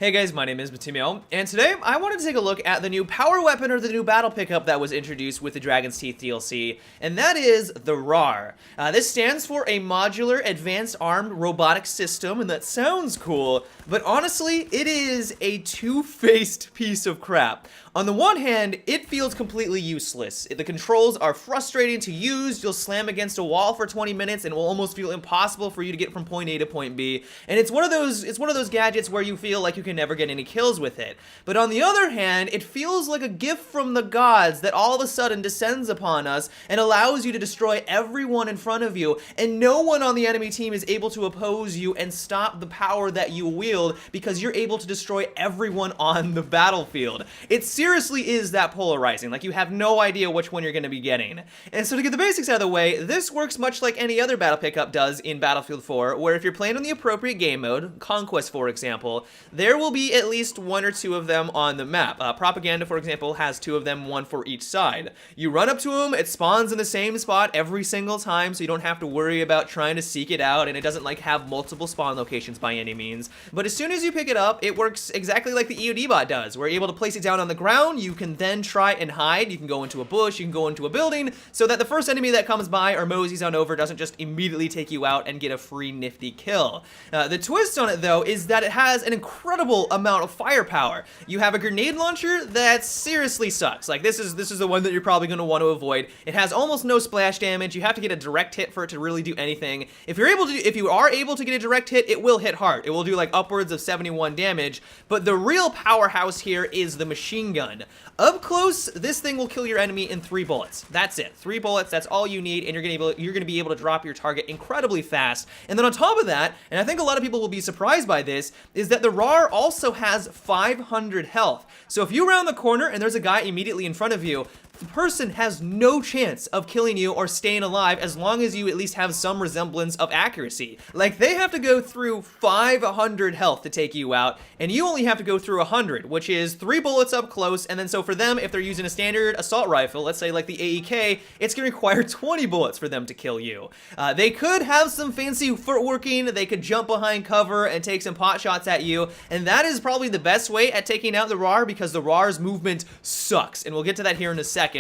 Hey guys, my name is Matimio, and today I wanted to take a look at the new power weapon or the new battle pickup that was introduced with the Dragon's Teeth DLC, and that is the RAWR. This stands for a Modular Advanced Armed Robotic System, and that sounds cool, but honestly, it is a two-faced piece of crap. On the one hand, it feels completely useless. The controls are frustrating to use. You'll slam against a wall for 20 minutes and it will almost feel impossible for you to get from point A to point B. And it's one of those gadgets where you feel like you can never get any kills with it. But on the other hand, it feels like a gift from the gods that all of a sudden descends upon us and allows you to destroy everyone in front of you, and no one on the enemy team is able to oppose you and stop the power that you wield because you're able to destroy everyone on the battlefield. It seriously is that polarizing. Like, you have no idea which one you're going to be getting. And so to get the basics out of the way, this works much like any other battle pickup does in Battlefield 4, where if you're playing on the appropriate game mode, Conquest for example, there will be at least one or two of them on the map. Propaganda, for example, has two of them, one for each side. You run up to them, it spawns in the same spot every single time, so you don't have to worry about trying to seek it out, and it doesn't like have multiple spawn locations by any means. But as soon as you pick it up, it works exactly like the EOD bot does, where you're able to place it down on the ground. You can then try and hide. You can go into a bush, you can go into a building, so that the first enemy that comes by or moseys on over doesn't just immediately take you out and get a free nifty kill. The twist on it, though, is that it has an incredible amount of firepower. You have a grenade launcher that seriously sucks. Like, this is the one that you're probably going to want to avoid. It has almost no splash damage. You have to get a direct hit for it to really do anything. If you are able to get a direct hit, it will hit hard. It will do like upwards of 71 damage, but the real powerhouse here is the machine gun. Up close, this thing will kill your enemy in 3 bullets. That's it. 3 bullets, that's all you need, and you're gonna be able to drop your target incredibly fast. And then on top of that, and I think a lot of people will be surprised by this, is that the RAWR also has 500 health. So if you round the corner and there's a guy immediately in front of you, the person has no chance of killing you or staying alive as long as you at least have some resemblance of accuracy. Like, they have to go through 500 health to take you out, and you only have to go through 100, which is 3 bullets up close. And then so for them, if they're using a standard assault rifle, let's say like the AEK, it's gonna require 20 bullets for them to kill you. They could have some fancy footworking, they could jump behind cover and take some pot shots at you, and that is probably the best way at taking out the RAWR, because the RAWR's movement sucks, and we'll get to that here in a second.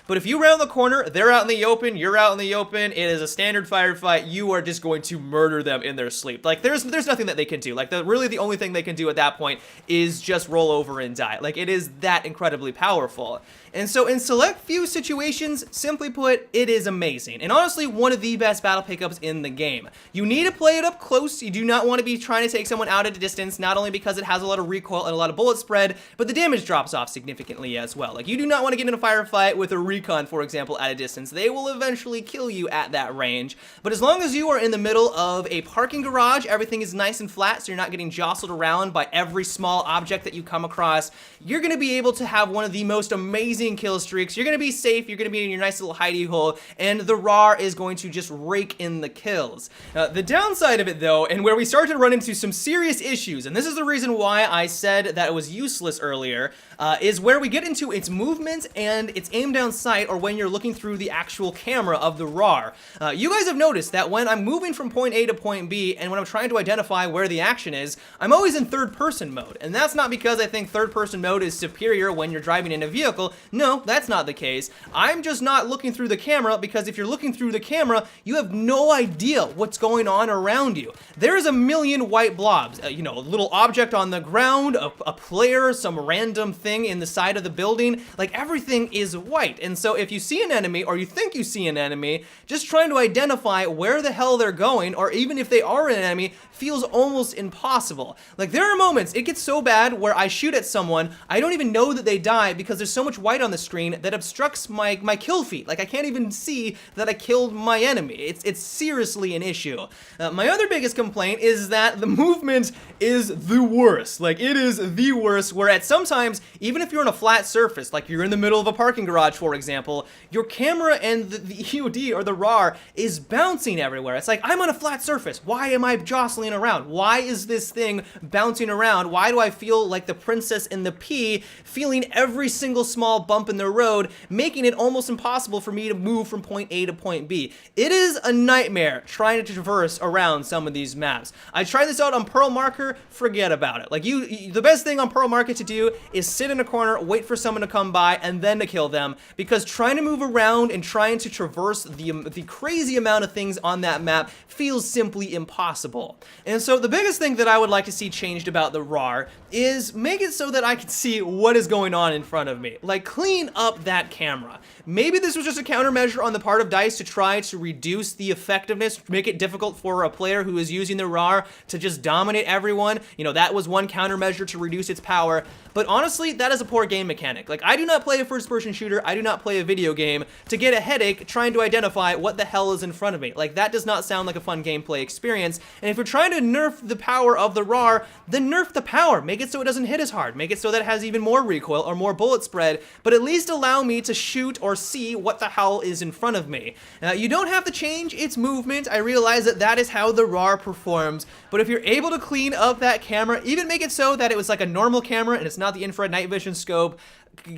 But if you round the corner, they're out in the open, you're out in the open, it is a standard firefight, you are just going to murder them in their sleep. Like, there's nothing that they can do. Like, really the only thing they can do at that point is just roll over and die. Like, it is that incredibly powerful. And so in select few situations, simply put, it is amazing. And honestly, one of the best battle pickups in the game. You need to play it up close. You do not want to be trying to take someone out at a distance, not only because it has a lot of recoil and a lot of bullet spread, but the damage drops off significantly as well. Like, you do not want to get in a firefight with a recon, for example, at a distance. They will eventually kill you at that range. But as long as you are in the middle of a parking garage, everything is nice and flat, so you're not getting jostled around by every small object that you come across, you're going to be able to have one of the most amazing kill streaks. You're going to be safe, you're going to be in your nice little hidey hole, and the RAWR is going to just rake in the kills. The downside of it, though, and where we start to run into some serious issues, and this is the reason why I said that it was useless earlier, is where we get into its movement and its aim down sight, or when you're looking through the actual camera of the RAWR. You guys have noticed that when I'm moving from point A to point B, and when I'm trying to identify where the action is, I'm always in third-person mode. And that's not because I think third-person mode is superior when you're driving in a vehicle. No, that's not the case. I'm just not looking through the camera, because if you're looking through the camera, you have no idea what's going on around you. There's a million white blobs, a little object on the ground, a player, some random thing in the side of the building. Like, everything is white. And so if you see an enemy, or you think you see an enemy, just trying to identify where the hell they're going, or even if they are an enemy, feels almost impossible. Like, there are moments, it gets so bad where I shoot at someone, I don't even know that they die because there's so much white on the screen that obstructs my kill feed. Like, I can't even see that I killed my enemy. It's seriously an issue. My other biggest complaint is that the movement is the worst. Like, it is the worst, where at sometimes, even if you're on a flat surface, like you're in the middle of a parking parking garage, for example, your camera and the EOD or the RAWR is bouncing everywhere. It's like, I'm on a flat surface. Why am I jostling around? Why is this thing bouncing around? Why do I feel like the princess in the P, feeling every single small bump in the road, making it almost impossible for me to move from point A to point B? It is a nightmare trying to traverse around some of these maps. I tried this out on Pearl Marker, forget about it. Like the best thing on Pearl Marker to do is sit in a corner, wait for someone to come by, and then to kill them, because trying to move around and trying to traverse the crazy amount of things on that map feels simply impossible. And so the biggest thing that I would like to see changed about the RAWR is make it so that I can see what is going on in front of me. Like, clean up that camera. Maybe this was just a countermeasure on the part of DICE to try to reduce the effectiveness, make it difficult for a player who is using the RAWR to just dominate everyone. You know, that was one countermeasure to reduce its power. But honestly, that is a poor game mechanic. Like, I do not play a first-person shooter, I do not play a video game to get a headache trying to identify what the hell is in front of me. Like, that does not sound like a fun gameplay experience. And if you're trying to nerf the power of the RAWR, then nerf the power. Make it so it doesn't hit as hard. Make it so that it has even more recoil or more bullet spread, but at least allow me to shoot or see what the hell is in front of me. You don't have to change its movement. I realize that that is how the RAWR performs, but if you're able to clean up that camera, even make it so that it was like a normal camera and it's not the infrared night vision scope,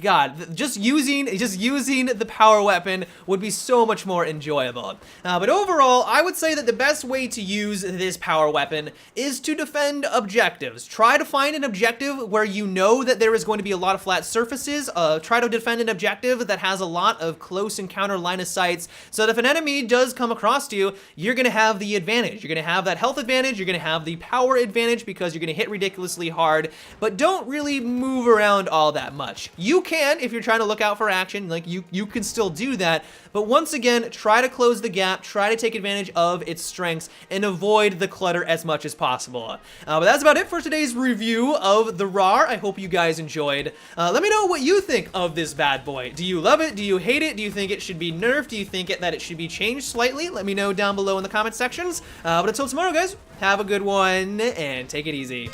God, just using the power weapon would be so much more enjoyable. But overall, I would say that the best way to use this power weapon is to defend objectives. Try to find an objective where you know that there is going to be a lot of flat surfaces. Try to defend an objective that has a lot of close encounter line of sights, so that if an enemy does come across you, you're going to have the advantage. You're going to have that health advantage, you're going to have the power advantage because you're going to hit ridiculously hard, but don't really move around all that much. You can, if you're trying to look out for action, like you can still do that, but once again, try to close the gap, try to take advantage of its strengths, and avoid the clutter as much as possible. But that's about it for today's review of the RAWR. I hope you guys enjoyed. Let me know what you think of this bad boy. Do you love it? Do you hate it? Do you think it should be nerfed? Do you think that it should be changed slightly? Let me know down below in the comment sections. But until tomorrow, guys, have a good one, and take it easy.